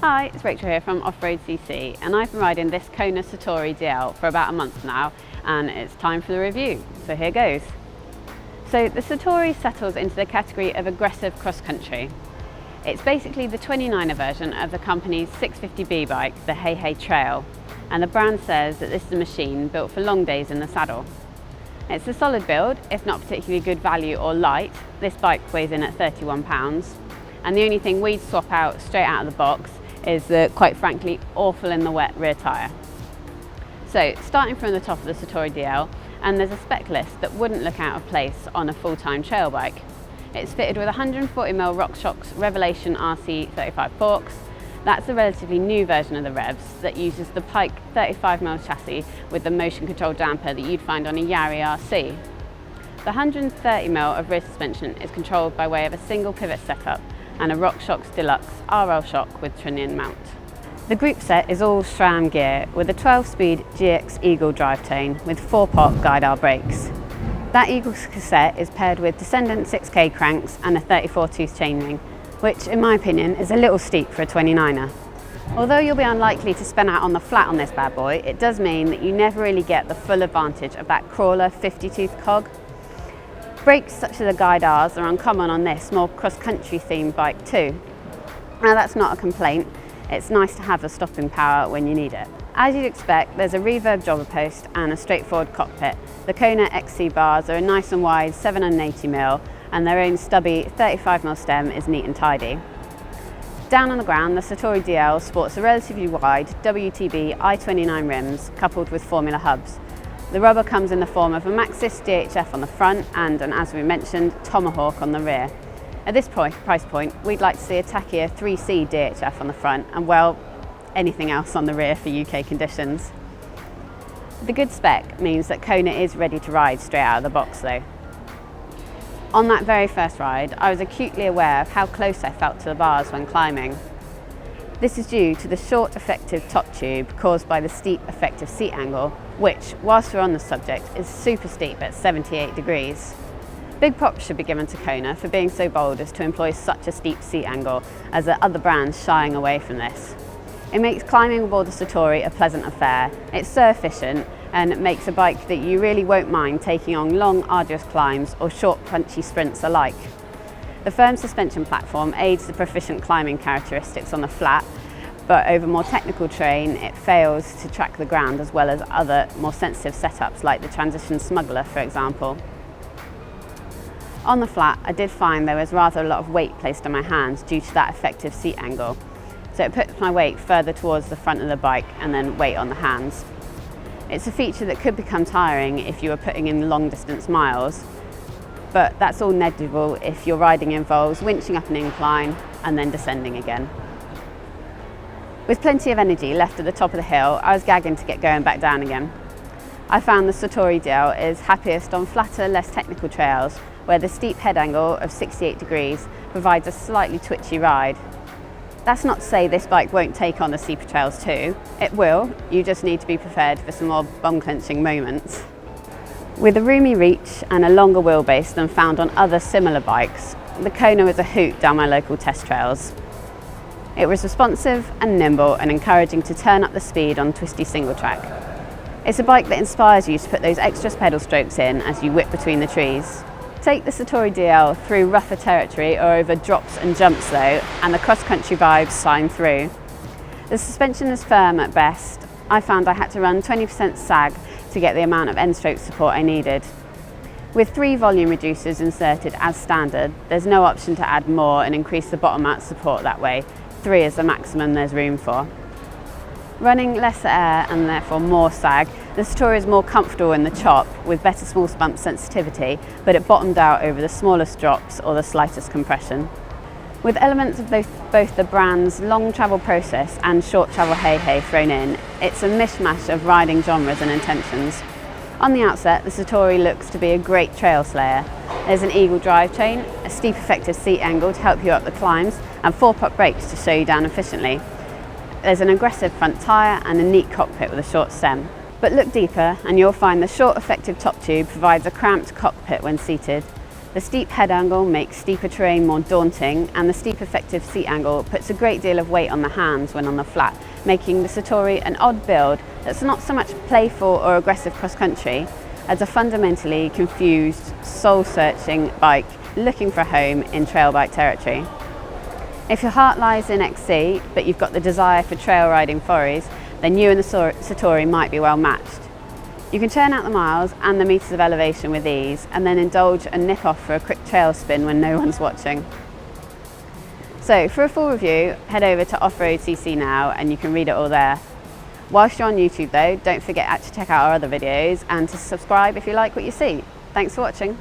Hi, it's Rachel here from off-road.cc, and I've been riding this Kona Satori DL for about a month now, and it's time for the review, so here goes. So the Satori settles into the category of aggressive cross-country. It's basically the 29er version of the company's 650B bike, the Hey Hey Trail, and the brand says that this is a machine built for long days in the saddle. It's a solid build, if not particularly good value or light. This bike weighs in at 31 pounds, and the only thing we'd swap out straight out of the box is the, quite frankly, awful in the wet rear tyre. So, starting from the top of the Satori DL, and there's a spec list that wouldn't look out of place on a full-time trail bike. It's fitted with 140mm RockShox Revelation RC 35 forks. That's a relatively new version of the Revs that uses the Pike 35mm chassis with the motion control damper that you'd find on a Yari RC. The 130mm of rear suspension is controlled by way of a single pivot setup and a RockShox Deluxe RL shock with trunnion mount. The group set is all SRAM gear with a 12-speed GX Eagle drivetrain with 4-pot guide-arm brakes. That Eagle cassette is paired with Descendant 6K cranks and a 34-tooth chainring, which in my opinion is a little steep for a 29er. Although you'll be unlikely to spin out on the flat on this bad boy, it does mean that you never really get the full advantage of that crawler 50-tooth cog. Brakes such as the guide R's are uncommon on this more cross-country themed bike too. Now that's not a complaint, it's nice to have the stopping power when you need it. As you'd expect, there's a reverb jobber post and a straightforward cockpit. The Kona XC bars are a nice and wide 780mm and their own stubby 35mm stem is neat and tidy. Down on the ground, the Satori DL sports a relatively wide WTB I-29 rims coupled with Formula hubs. The rubber comes in the form of a Maxxis DHF on the front and as we mentioned, Tomahawk on the rear. At this price point, we'd like to see a tackier 3C DHF on the front and, well, anything else on the rear for UK conditions. The good spec means that Kona is ready to ride straight out of the box though. On that very first ride, I was acutely aware of how close I felt to the bars when climbing. This is due to the short effective top tube caused by the steep effective seat angle, which, whilst we're on the subject, is super steep at 78 degrees. Big props should be given to Kona for being so bold as to employ such a steep seat angle, as there are other brands shying away from this. It makes climbing aboard the Satori a pleasant affair. It's so efficient and it makes a bike that you really won't mind taking on long, arduous climbs or short, punchy sprints alike. The firm suspension platform aids the proficient climbing characteristics on the flat, but over more technical terrain it fails to track the ground as well as other more sensitive setups like the Transition Smuggler, for example. On the flat, I did find there was rather a lot of weight placed on my hands due to that effective seat angle, so it puts my weight further towards the front of the bike and then weight on the hands. It's a feature that could become tiring if you were putting in long distance miles, but that's all negligible if your riding involves winching up an incline and then descending again. With plenty of energy left at the top of the hill, I was gagging to get going back down again. I found the Satori DL is happiest on flatter, less technical trails where the steep head angle of 68 degrees provides a slightly twitchy ride. That's not to say this bike won't take on the steeper trails too. It will, you just need to be prepared for some more bum-clenching moments. With a roomy reach and a longer wheelbase than found on other similar bikes, the Kona was a hoot down my local test trails. It was responsive and nimble and encouraging to turn up the speed on twisty single track. It's a bike that inspires you to put those extra pedal strokes in as you whip between the trees. Take the Satori DL through rougher territory or over drops and jumps though, and the cross-country vibes shine through. The suspension is firm at best. I found I had to run 20% sag to get the amount of end stroke support I needed. With 3 volume reducers inserted as standard, there's no option to add more and increase the bottom out support that way. 3 is the maximum there's room for. Running less air and therefore more sag, the Satori is more comfortable in the chop with better small bump sensitivity, but it bottomed out over the smallest drops or the slightest compression. With elements of both the brand's long travel process and short travel hey-hey thrown in, it's a mishmash of riding genres and intentions. On the outset, the Satori looks to be a great trail slayer. There's an Eagle drivetrain, a steep effective seat angle to help you up the climbs, and 4-pot brakes to show you down efficiently. There's an aggressive front tyre and a neat cockpit with a short stem. But look deeper and you'll find the short effective top tube provides a cramped cockpit when seated. The steep head angle makes steeper terrain more daunting, and the steep effective seat angle puts a great deal of weight on the hands when on the flat, making the Satori an odd build that's not so much playful or aggressive cross-country as a fundamentally confused, soul-searching bike looking for a home in trail bike territory. If your heart lies in XC, but you've got the desire for trail riding forays, then you and the Satori might be well matched. You can churn out the miles and the meters of elevation with ease, and then indulge and nip off for a quick trail spin when no one's watching. So for a full review, head over to off-road.cc now and you can read it all there. Whilst you're on YouTube though, don't forget to check out our other videos and to subscribe if you like what you see. Thanks for watching.